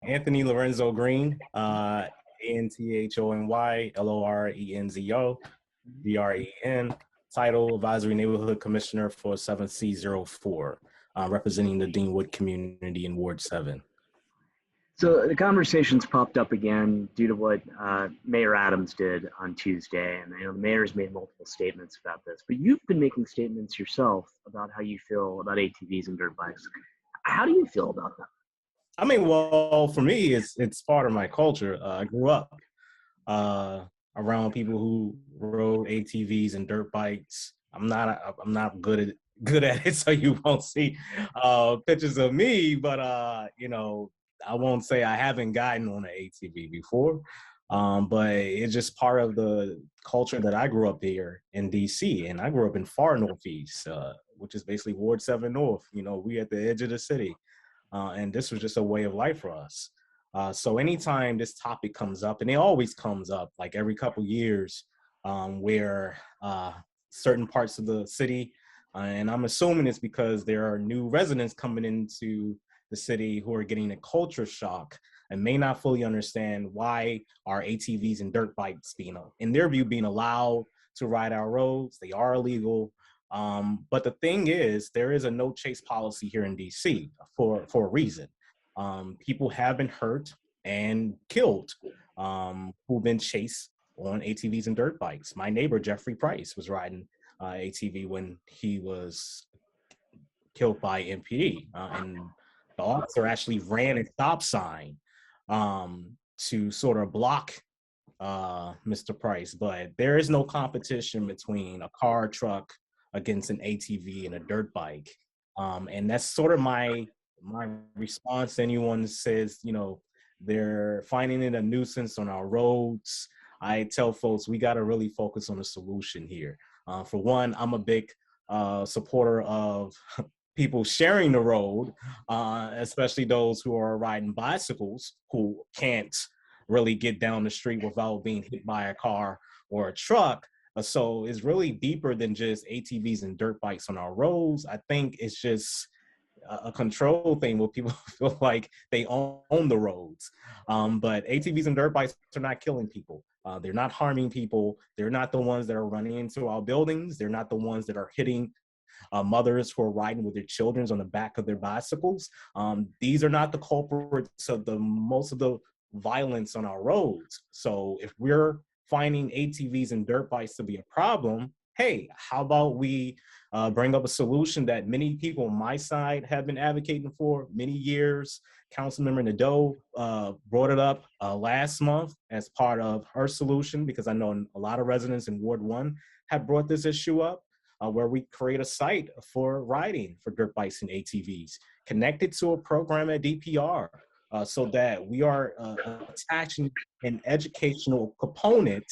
Anthony Lorenzo Green, Anthony Lorenzo, Gren. Title Advisory Neighborhood Commissioner for 7C04, representing the Deanwood community in Ward 7. So the conversation's popped up again due to what Mayor Adams did on Tuesday. And I know the mayor's made multiple statements about this, but you've been making statements yourself about how you feel about ATVs and dirt bikes. How do you feel about them? I mean, well, for me, it's part of my culture. I grew up around people who rode ATVs and dirt bikes. I'm not good at it, so you won't see pictures of me. But I won't say I haven't gotten on an ATV before. But it's just part of the culture that I grew up here in DC, and I grew up in far northeast, which is basically Ward 7 North. We at the edge of the city. And this was just a way of life for us. So anytime this topic comes up, and it always comes up like every couple years, where certain parts of the city, and I'm assuming it's because there are new residents coming into the city who are getting a culture shock and may not fully understand why our ATVs and dirt bikes in their view, being allowed to ride our roads. They are illegal. But the thing is, there is a no chase policy here in DC for a reason. People have been hurt and killed who've been chased on ATVs and dirt bikes. My neighbor, Jeffrey Price, was riding ATV when he was killed by MPD. And the officer actually ran a stop sign to sort of block Mr. Price. But there is no competition between a car, truck, against an ATV and a dirt bike. And that's sort of my response to anyone that says, they're finding it a nuisance on our roads. I tell folks, we got to really focus on the solution here. For one, I'm a big supporter of people sharing the road, especially those who are riding bicycles who can't really get down the street without being hit by a car or a truck. So it's really deeper than just ATVs and dirt bikes on our roads. I think it's just a control thing where people feel like they own the roads. But ATVs and dirt bikes are not killing people. They're not harming people. They're not the ones that are running into our buildings. They're not the ones that are hitting mothers who are riding with their children on the back of their bicycles. These are not the culprits of most of the violence on our roads. So if we're finding ATVs and dirt bikes to be a problem, hey, how about we bring up a solution that many people on my side have been advocating for many years. Councilmember Nadeau brought it up last month as part of her solution, because I know a lot of residents in Ward 1 have brought this issue up, where we create a site for riding for dirt bikes and ATVs, connected to a program at DPR. So that we are attaching an educational component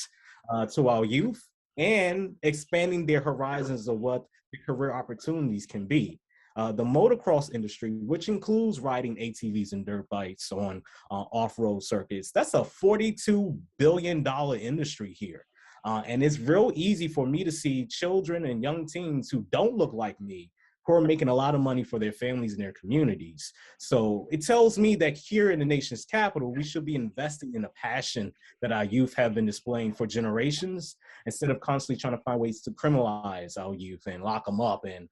to our youth and expanding their horizons of what the career opportunities can be. The motocross industry, which includes riding ATVs and dirt bikes on off-road circuits, that's a $42 billion industry here. And it's real easy for me to see children and young teens who don't look like me, who are making a lot of money for their families and their communities. So it tells me that here in the nation's capital, we should be investing in the passion that our youth have been displaying for generations, instead of constantly trying to find ways to criminalize our youth and lock them up and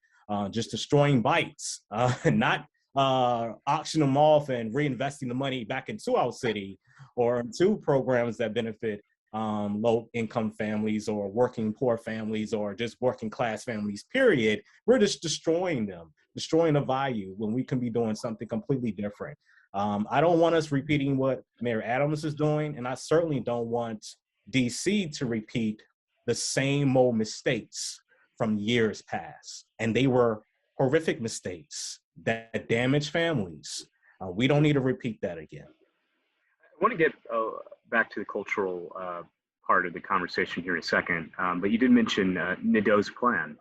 just destroying bikes, not auction them off and reinvesting the money back into our city or into programs that benefit low-income families or working poor families or just working class families, period. We're just destroying them, destroying the value when we can be doing something completely different. I don't want us repeating what Mayor Adams is doing, and I certainly don't want DC to repeat the same old mistakes from years past. And they were horrific mistakes that damaged families. We don't need to repeat that again. I want to get back to the cultural part of the conversation here in a second, but you did mention Nadeau's plan.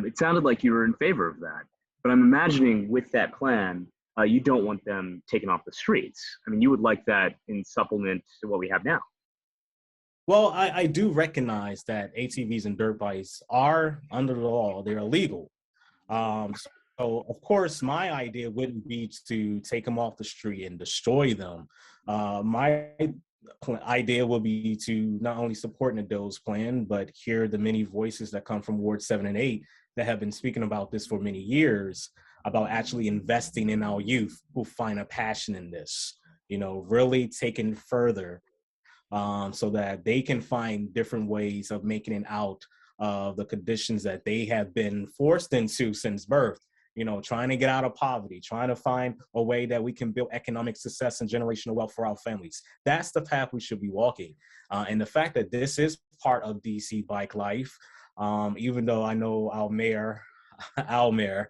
It sounded like you were in favor of that, but I'm imagining with that plan, you don't want them taken off the streets. I mean, you would like that in supplement to what we have now. Well, I do recognize that ATVs and dirt bikes are under the law, they're illegal. So of course, my idea wouldn't be to take them off the street and destroy them. My idea would be to not only support Nadeau's plan, but hear the many voices that come from Ward 7 and 8 that have been speaking about this for many years, about actually investing in our youth who find a passion in this, really taking further, so that they can find different ways of making it out of the conditions that they have been forced into since birth. Trying to get out of poverty, trying to find a way that we can build economic success and generational wealth for our families. That's the path we should be walking. And the fact that this is part of DC Bike Life, even though I know our mayor, Almer,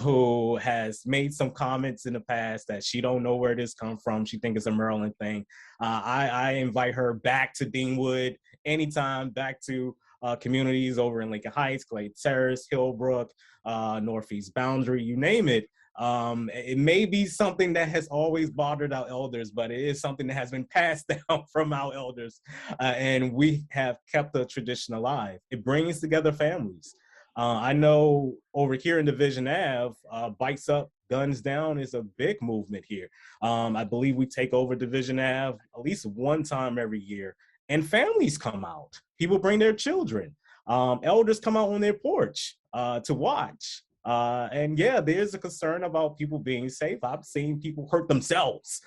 who has made some comments in the past that she don't know where this come from. She thinks it's a Maryland thing. I invite her back to Deanwood anytime, back to communities over in Lincoln Heights, Clay Terrace, Hillbrook, Northeast Boundary, you name it. It may be something that has always bothered our elders, but it is something that has been passed down from our elders, and we have kept the tradition alive. It brings together families. I know over here in Division Ave, Bikes Up, Guns Down is a big movement here. I believe we take over Division Ave at least one time every year, and families come out. People bring their children. Elders come out on their porch to watch. And yeah, there's a concern about people being safe. I've seen people hurt themselves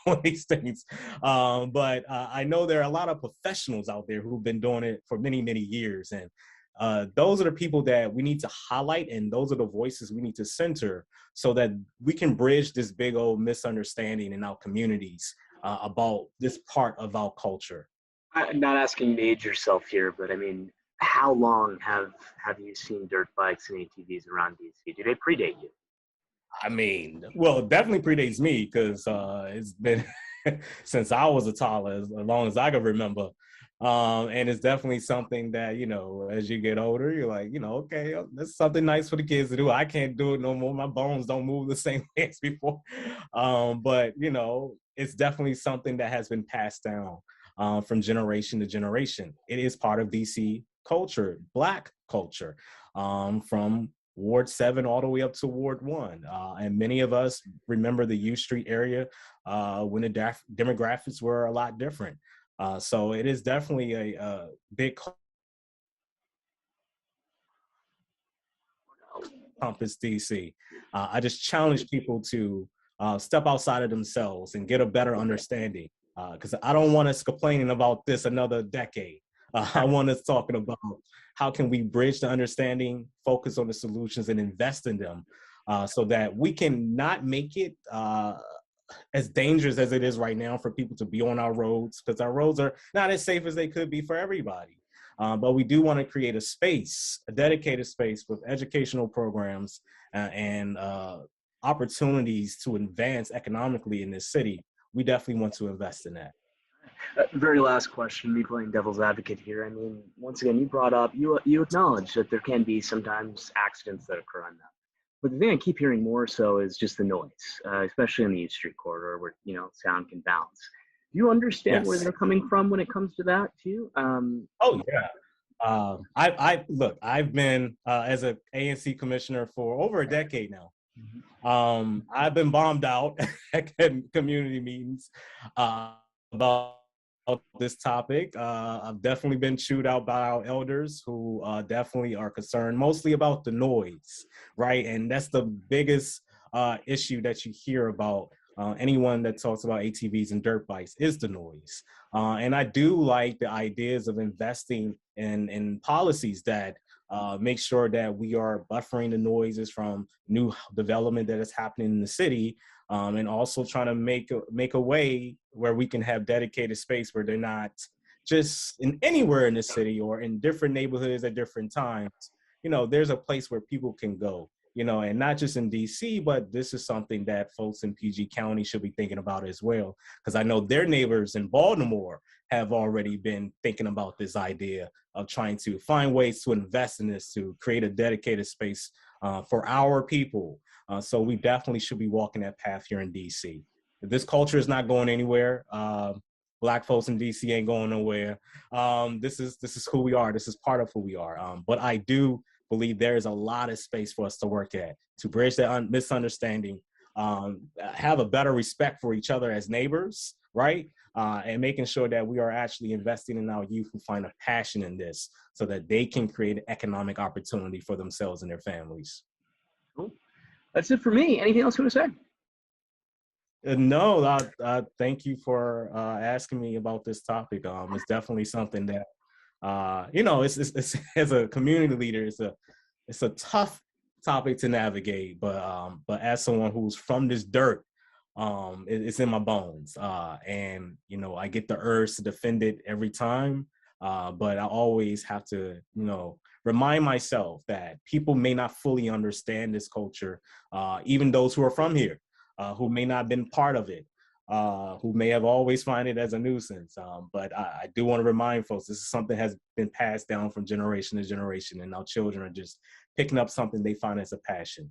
on these things. But I know there are a lot of professionals out there who've been doing it for many, many years. And those are the people that we need to highlight, and those are the voices we need to center so that we can bridge this big old misunderstanding in our communities about this part of our culture. I'm not asking you to age yourself here, but I mean, how long have you seen dirt bikes and ATVs around DC? Do they predate you? I mean, well, it definitely predates me because it's been since I was a toddler, as long as I can remember. And it's definitely something that, as you get older, you're like, okay, that's something nice for the kids to do. I can't do it no more. My bones don't move the same way as before. But, it's definitely something that has been passed down from generation to generation. It is part of DC culture, Black culture, from Ward 7 all the way up to Ward 1. And many of us remember the U Street area when the demographics were a lot different. So it is definitely a big compass DC. I just challenge people to step outside of themselves and get a better understanding, because I don't want us complaining about this another decade. I want us talking about how can we bridge the understanding, focus on the solutions, and invest in them, so that we can not make it as dangerous as it is right now for people to be on our roads, because our roads are not as safe as they could be for everybody. But we do want to create a space, a dedicated space with educational programs and opportunities to advance economically in this city. We definitely want to invest in that. Very last question, me playing devil's advocate here. I mean, once again, you brought up, you acknowledge that there can be sometimes accidents that occur on that. But the thing I keep hearing more so is just the noise, especially in the East Street corridor where, sound can bounce. Do you understand where Yes. they're coming from when it comes to that too? Oh yeah. I've been as a ANC commissioner for over a decade now. I've been bombed out at community meetings about this topic. I've definitely been chewed out by our elders who definitely are concerned mostly about the noise, right? And that's the biggest issue that you hear about anyone that talks about ATVs and dirt bikes is the noise. And I do like the ideas of investing in policies that make sure that we are buffering the noises from new development that is happening in the city, and also trying to make a way where we can have dedicated space where they're not just in anywhere in the city or in different neighborhoods at different times. There's a place where people can go, and not just in DC, but this is something that folks in PG County should be thinking about as well, because I know their neighbors in Baltimore have already been thinking about this idea of trying to find ways to invest in this, to create a dedicated space for our people. So we definitely should be walking that path here in DC. This culture is not going anywhere. Black folks in DC ain't going nowhere. This is who we are. This is part of who we are. But I do believe there is a lot of space for us to work at to bridge that misunderstanding, have a better respect for each other as neighbors, right? And making sure that we are actually investing in our youth who find a passion in this so that they can create an economic opportunity for themselves and their families. Cool. That's it for me. Anything else you want to say? No, thank you for asking me about this topic. It's definitely something that, it's as a community leader, it's a tough topic to navigate, but as someone who's from this dirt, it's in my bones, and I get the urge to defend it every time, but I always have to, remind myself that people may not fully understand this culture, even those who are from here, who may not have been part of it. Who may have always find it as a nuisance. But I do want to remind folks, this is something that has been passed down from generation to generation, and our children are just picking up something they find as a passion.